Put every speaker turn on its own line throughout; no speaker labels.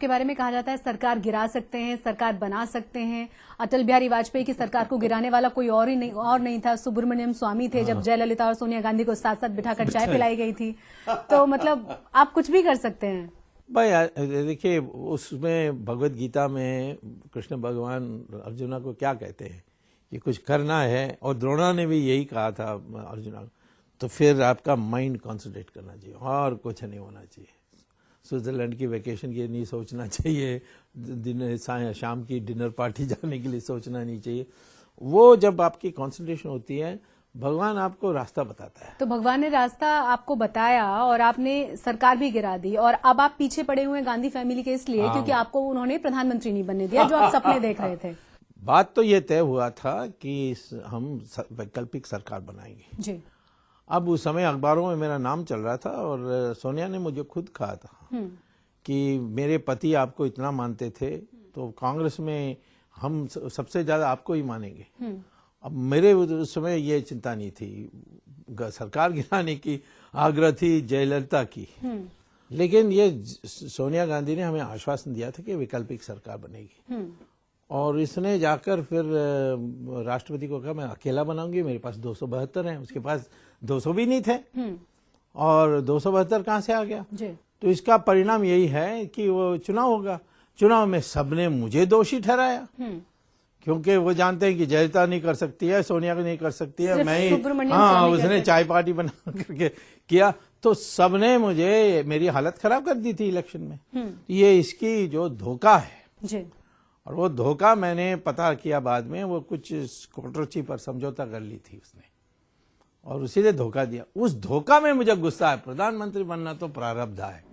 के बारे में कहा जाता है सरकार गिरा सकते हैं, सरकार बना सकते हैं। अटल बिहारी वाजपेयी की सरकार को गिराने वाला कोई और नहीं था, सुब्रमण्यम स्वामी थे जब जयललिता और सोनिया गांधी को साथ साथ बिठाकर चाय पिलाई गई थी। तो मतलब आप कुछ भी कर सकते हैं
भाई। देखिए, उसमें भगवत गीता में कृष्ण भगवान अर्जुना को क्या कहते हैं कि कुछ करना है, और द्रोणा ने भी यही कहा था अर्जुना को, तो फिर आपका माइंड कॉन्सेंट्रेट करना चाहिए और कुछ नहीं होना चाहिए। स्विट्जरलैंड की वेकेशन के लिए नहीं सोचना चाहिए, दिन शाम की डिनर पार्टी जाने के लिए सोचना नहीं चाहिए। वो जब आपकी कॉन्सेंट्रेशन होती है, भगवान आपको रास्ता बताता है।
तो भगवान ने रास्ता आपको बताया और आपने सरकार भी गिरा दी, और अब आप पीछे पड़े हुए हैं गांधी फैमिली के इसलिए क्योंकि आपको उन्होंने प्रधानमंत्री नहीं बनने दिया जो आप सपने देख रहे थे।
बात तो ये तय हुआ था कि हम वैकल्पिक सरकार बनाएंगे
जी।
अब उस समय अखबारों में मेरा नाम चल रहा था, और सोनिया ने मुझे खुद कहा था कि मेरे पति आपको इतना मानते थे, तो कांग्रेस में हम सबसे ज्यादा आपको ही मानेंगे। अब मेरे उस समय ये चिंता नहीं थी, सरकार गिराने की आग्रह थी जयललिता की, लेकिन ये सोनिया गांधी ने हमें आश्वासन दिया था कि वैकल्पिक सरकार बनेगी, और इसने जाकर फिर राष्ट्रपति को कहा मैं अकेला बनाऊंगी, मेरे पास 272 हैं, उसके पास 200 भी नहीं थे, और 272 कहां से आ गया। तो इसका परिणाम यही है कि वो चुनाव होगा, चुनाव में सबने मुझे दोषी ठहराया, क्योंकि वो जानते हैं कि जयललिता नहीं कर सकती है, सोनिया नहीं कर सकती है, मैं ही, हाँ, उसने चाय पार्टी बना करके किया, तो सबने मुझे मेरी हालत खराब कर दी थी इलेक्शन में। ये इसकी जो धोखा है
जी।
और वो धोखा मैंने पता किया बाद में, वो कुछ कोटरची पर समझौता कर ली थी उसने, और उसी ने धोखा दिया। उस धोखा में मुझे गुस्सा है। प्रधानमंत्री बनना तो प्रारब्ध है,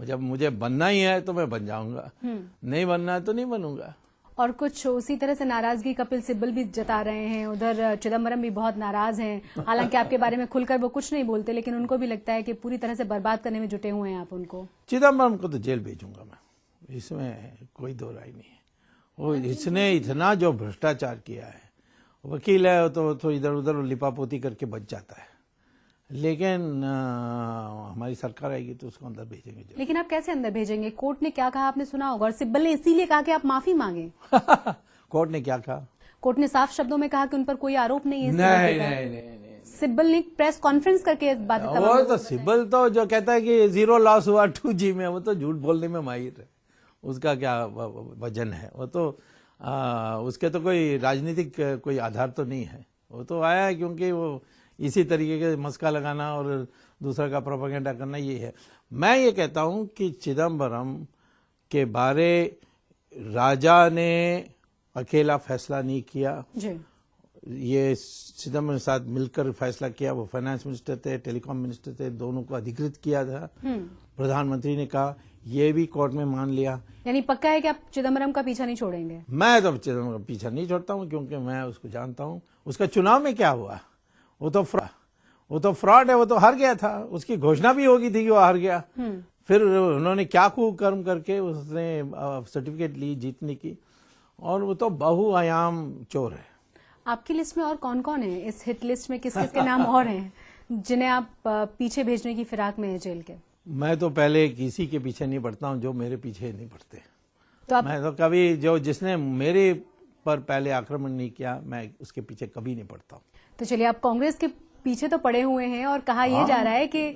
जब मुझे बनना ही है तो मैं बन जाऊंगा, नहीं बनना है तो नहीं बनूंगा।
और कुछ उसी तरह से नाराजगी कपिल सिब्बल भी जता रहे हैं, उधर चिदम्बरम भी बहुत नाराज हैं। हालांकि आपके बारे में खुलकर वो कुछ नहीं बोलते, लेकिन उनको भी लगता है कि पूरी तरह से बर्बाद करने में जुटे हुए हैं आप उनको।
चिदम्बरम को तो जेल भेजूंगा मैं, इसमें कोई दो राय नहीं है। वो इसने इतना जो भ्रष्टाचार किया है, वकील है तो इधर उधर लिपापोती करके बच जाता है, लेकिन हमारी सरकार आएगी तो उसको अंदर भेजेंगे।
लेकिन आप कैसे अंदर भेजेंगे? कोर्ट ने क्या कहा आपने सुना होगा, और सिब्बल ने इसीलिए कहा कि आप माफी मांगे।
कोर्ट ने क्या कहा?
कोर्ट ने साफ शब्दों में कहा कि उन पर कोई आरोप नहीं है।
नहीं।
सिब्बल ने प्रेस कॉन्फ्रेंस करके बात,
वो तो सिब्बल तो जो कहता है कि 0 लॉस हुआ 2G में, वो तो झूठ बोलने में माहिर है, उसका क्या वजन है। वो तो उसके तो कोई राजनीतिक कोई आधार तो नहीं है, वो तो आया है क्योंकि वो इसी तरीके के मस्का लगाना और दूसरा का प्रोपेगेंडा करना ये है। मैं ये कहता हूं कि चिदम्बरम के बारे राजा ने अकेला फैसला नहीं किया जी। ये चिदम्बरम के साथ मिलकर फैसला किया। वो फाइनेंस मिनिस्टर थे, टेलीकॉम मिनिस्टर थे, दोनों को अधिकृत किया था। प्रधानमंत्री ने कहा, ये भी कोर्ट में मान लिया।
यानी पक्का है कि आप चिदम्बरम का पीछा नहीं छोड़ेंगे?
मैं तो चिदम्बरम का पीछा नहीं छोड़ता हूं, क्योंकि मैं उसको जानता हूं। उसका चुनाव में क्या हुआ, वो तो फ्रॉड है, वो तो हार गया था। उसकी घोषणा भी होगी थी कि वो हार गया। फिर उन्होंने क्या कुकर्म करके उसने सर्टिफिकेट ली जीतने की, और वो तो बहुआयाम चोर है।
आपकी लिस्ट में और कौन कौन है? इस हिट लिस्ट में किस किस के नाम और हैं जिन्हें आप पीछे भेजने की फिराक में है जेल के?
मैं तो पहले किसी के पीछे नहीं पड़ता हूं जो मेरे पीछे नहीं पड़ते।
तो
मैं तो कभी जिसने मेरे पर पहले आक्रमण नहीं किया, मैं उसके पीछे कभी नहीं पड़ता हूं।
तो चलिए, आप कांग्रेस के पीछे तो पड़े हुए हैं, और कहा यह जा रहा है कि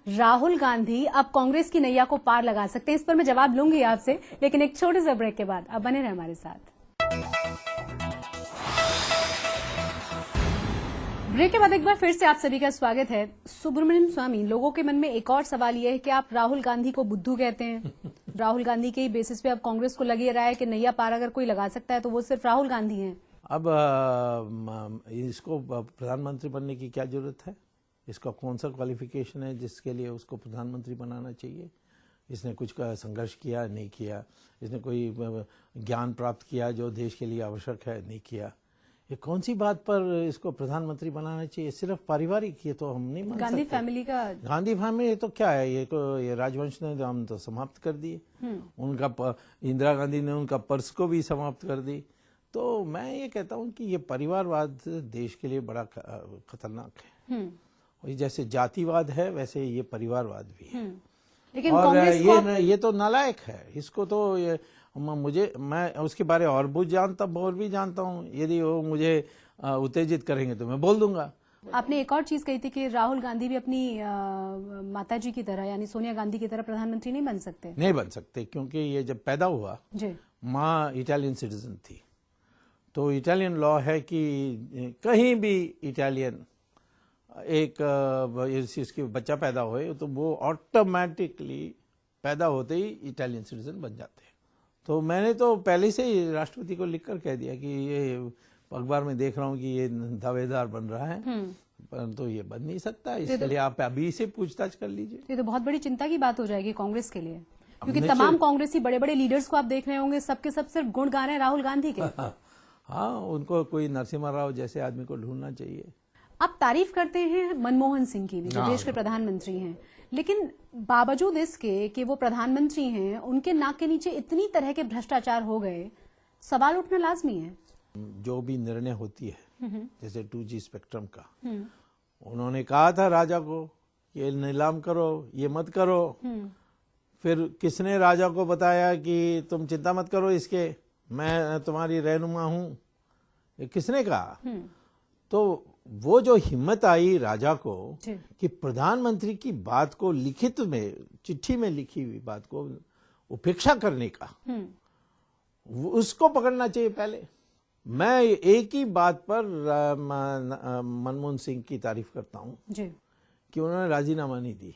राहुल गांधी अब कांग्रेस की नैया को पार लगा सकते हैं। इस पर मैं जवाब लूंगी आपसे, लेकिन एक छोटे से ब्रेक के बाद। अब बने रहे हमारे साथ। ब्रेक के बाद एक बार फिर से आप सभी का स्वागत है। सुब्रमण्यम स्वामी, लोगों के मन में एक और सवाल यह है कि आप राहुल गांधी को बुद्धू कहते हैं। राहुल गांधी के ही बेसिस पे अब कांग्रेस को लग रहा है कि नैया पार अगर कोई लगा सकता है तो वो सिर्फ राहुल गांधी हैं।
अब इसको प्रधानमंत्री बनने की क्या जरूरत है? इसका कौन सा क्वालिफिकेशन है जिसके लिए उसको प्रधानमंत्री बनाना चाहिए? इसने कुछ का संघर्ष किया, नहीं किया। इसने कोई ज्ञान प्राप्त किया जो देश के लिए आवश्यक है, नहीं किया। ये कौन सी बात पर इसको प्रधानमंत्री बनाना चाहिए? सिर्फ पारिवारिक, ये तो हम नहीं मान सकते।
गांधी फैमिली का,
गांधी फैमिली तो क्या है, ये राजवंश ने हम तो समाप्त कर दिए। उनका इंदिरा गांधी ने उनका पर्स को भी समाप्त कर दी। तो मैं ये कहता हूं कि ये परिवारवाद देश के लिए बड़ा खतरनाक है। और जैसे जातिवाद है वैसे ये परिवारवाद भी है।
लेकिन
और
कांग्रेस को
ये तो नालायक है, इसको तो मैं उसके बारे और भी जानता हूँ। यदि वो मुझे उत्तेजित करेंगे तो मैं बोल दूंगा।
आपने एक और चीज कही थी कि राहुल गांधी भी अपनी माताजी की तरह यानी सोनिया गांधी की तरह प्रधानमंत्री नहीं बन सकते।
नहीं बन सकते, क्योंकि ये जब पैदा हुआ
जी,
माँ इटालियन सिटीजन थी, तो इटालियन लॉ है कि कहीं भी इटालियन इसकी बच्चा पैदा होए तो वो ऑटोमेटिकली पैदा होते ही इटालियन सिटीजन बन जाते हैं। तो मैंने तो पहले से ही राष्ट्रपति को लिखकर कह दिया कि ये अखबार में देख रहा हूँ कि ये दावेदार बन रहा है, परंतु ये बन नहीं सकता, इसके लिए आप अभी से पूछताछ कर लीजिए।
ये तो बहुत बड़ी चिंता की बात हो जाएगी कांग्रेस के लिए, क्योंकि तमाम कांग्रेसी बड़े बड़े लीडर्स को आप देख रहे होंगे, सबके सब सिर्फ गुण गा रहे हैं राहुल गांधी के।
हाँ, उनको कोई नरसिम्हा राव जैसे आदमी को ढूंढना चाहिए।
आप तारीफ करते हैं मनमोहन सिंह की भी, जो देश के प्रधानमंत्री हैं, लेकिन बावजूद इसके कि वो प्रधानमंत्री हैं, उनके नाक के नीचे इतनी तरह के भ्रष्टाचार हो गए, सवाल उठना लाजमी है।
जो भी निर्णय होती है, जैसे 2G स्पेक्ट्रम का, उन्होंने कहा था राजा को ये नीलाम करो, ये मत करो। फिर किसने राजा को बताया कि तुम चिंता मत करो इसके, मैं तुम्हारी रहनुमा हूं, ये किसने कहा? तो वो जो हिम्मत आई राजा को कि प्रधानमंत्री की बात को लिखित में, चिट्ठी में लिखी हुई बात को उपेक्षा करने का, उसको पकड़ना चाहिए पहले। मैं एक ही बात पर मनमोहन सिंह की तारीफ करता हूं कि उन्होंने राजीनामा नहीं दी,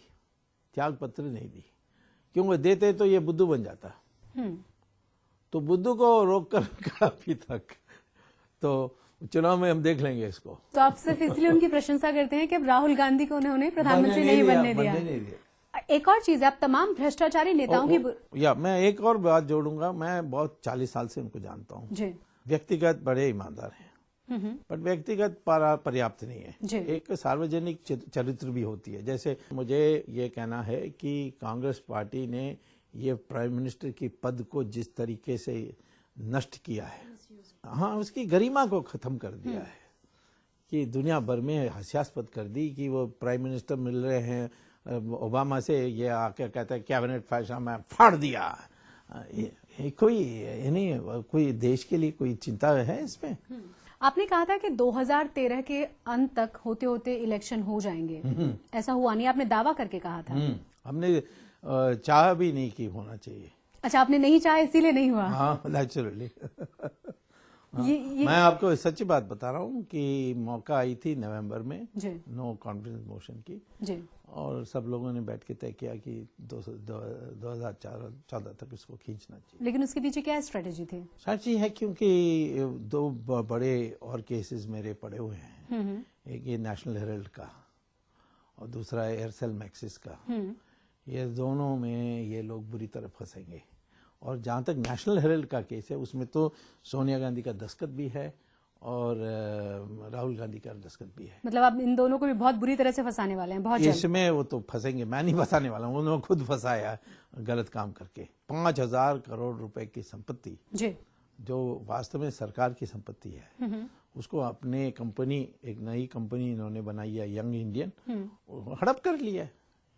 त्याग पत्र नहीं दी, क्योंकि देते तो ये बुद्धू बन जाता। तो बुद्धू को रोक कर अभी तक, तो चुनाव में हम देख लेंगे इसको।
तो आप सिर्फ इसलिए उनकी प्रशंसा करते हैं कि अब राहुल गांधी को उन्होंने प्रधानमंत्री नहीं बनने दिया। एक और चीज है, आप तमाम भ्रष्टाचारी नेताओं की
मैं एक और बात जोड़ूंगा। मैं बहुत 40 साल से उनको जानता हूँ। व्यक्तिगत बड़े ईमानदार हैं, पर व्यक्तिगत पर्याप्त नहीं है। एक सार्वजनिक चरित्र भी होती है। जैसे मुझे ये कहना है कि कांग्रेस पार्टी ने ये प्राइम मिनिस्टर की पद को जिस तरीके से नष्ट किया है, हाँ, उसकी गरिमा को खत्म कर दिया है, कि दुनिया भर में हास्यास्पद कर दी कि वो प्राइम मिनिस्टर मिल रहे हैं ओबामा से, ये आके कहता है कैबिनेट फैसला में फाड़ दिया। कोई देश के लिए कोई चिंता है इसमें?
आपने कहा था कि 2013 के अंत तक होते होते इलेक्शन हो जाएंगे, ऐसा हुआ नहीं, आपने दावा करके कहा था।
हमने चाह भी नहीं कि होना चाहिए।
अच्छा, आपने नहीं चाहा इसीलिए नहीं हुआ?
हाँ, नेचुरली। मैं आपको सच्ची बात बता रहा हूँ कि मौका आई थी नवंबर में नो कॉन्फिडेंस मोशन की, और सब लोगों ने बैठ के तय किया कि 2014 तक इसको खींचना चाहिए।
लेकिन उसके पीछे क्या स्ट्रेटेजी थी?
स्ट्रेटेजी है क्योंकि 2 बड़े और केसेस मेरे पड़े हुए हैं। एक ये नेशनल हेराल्ड का और दूसरा एयरसेल मैक्सिस का। ये दोनों में ये लोग बुरी तरह फंसेंगे। और जहां तक नेशनल हेराल्ड का केस है, उसमें तो सोनिया गांधी का दस्तखत भी है और राहुल गांधी का दस्तखत भी है।
मतलब आप इन दोनों को भी बहुत बुरी तरह से फंसाने वाले हैं? बहुत जल्द
इसमें वो तो फंसेंगे, मैं नहीं फंसाने वाला हूँ, उन्होंने खुद फंसाया गलत काम करके। 5,000 करोड़ रुपए की संपत्ति जो वास्तव में सरकार की संपत्ति है, उसको अपने कंपनी, एक नई कंपनी इन्होंने बनाई है यंग इंडियन, हड़प कर लिया।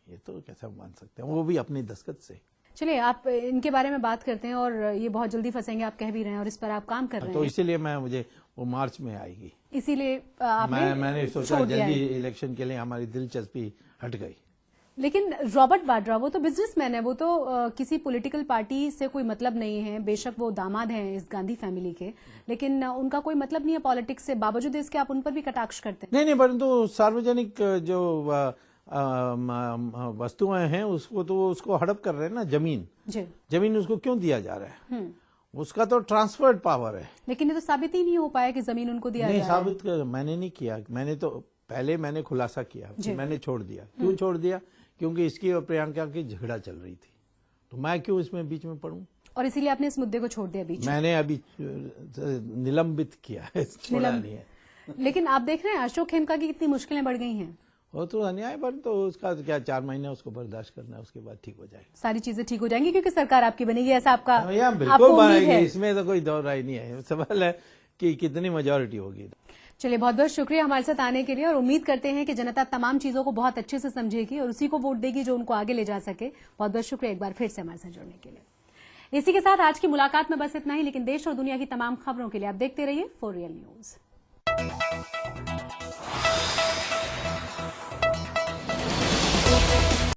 ये तो कैसे मान सकते हैं, वो भी अपने दस्तखत से।
चलिए, आप इनके बारे में बात करते हैं, और ये बहुत जल्दी फंसेंगे, आप कह भी रहे हैं, और इस पर आप काम कर रहे हैं।
तो इसीलिए मुझे वो मार्च में आएगी,
इसीलिए
मैंने सोचा जल्दी इलेक्शन के लिए हमारी दिलचस्पी हट गई।
लेकिन रॉबर्ट वाड्रा, वो तो बिजनेसमैन है, वो तो किसी पॉलिटिकल पार्टी से कोई मतलब नहीं है। बेशक वो दामाद हैं इस गांधी फैमिली के, लेकिन उनका कोई मतलब नहीं है पॉलिटिक्स से। बावजूद इसके आप उन पर भी कटाक्ष करते हैं।
नहीं, परंतु सार्वजनिक जो वस्तुएं हैं उसको हड़प कर रहे हैं ना। जमीन उसको क्यों दिया जा रहा है? उसका तो ट्रांसफर्ड पावर है। लेकिन
ये तो साबित ही नहीं हो पाया कि जमीन उनको दिया जा रहा है।
साबित मैंने नहीं किया। मैंने खुलासा किया, मैंने छोड़ दिया। क्यों छोड़ दिया? क्योंकि इसकी और प्रियंका की झगड़ा चल रही थी, तो मैं क्यों इसमें बीच में पड़ूं?
और इसीलिए आपने इस मुद्दे को छोड़ दिया बीच में?
मैंने अभी निलंबित किया है, छोड़ा नहीं है।
लेकिन आप देख रहे हैं अशोक खेमका की कितनी मुश्किलें बढ़ गई हैं।
वो तो अन्याय, पर तो उसका क्या 4 महीने उसको बर्दाश्त करना है, उसके बाद ठीक हो जाएगा।
सारी चीजें ठीक हो जाएंगी क्योंकि सरकार आपकी बनेगी, ऐसा आपका
बिल्कुल बनेगी, इसमें तो कोई दो राय नहीं है। सवाल है कि कितनी मेजॉरिटी होगी।
चलिए, बहुत बहुत शुक्रिया हमारे साथ आने के लिए और उम्मीद करते हैं कि जनता तमाम चीजों को बहुत अच्छे से समझेगी और उसी को वोट देगी जो उनको आगे ले जा सके। बहुत बहुत शुक्रिया एक बार फिर से हमारे साथ जुड़ने के लिए। इसी के साथ आज की मुलाकात में बस इतना ही, लेकिन देश और दुनिया की तमाम खबरों के लिए आप देखते रहिए फॉर रियल न्यूज।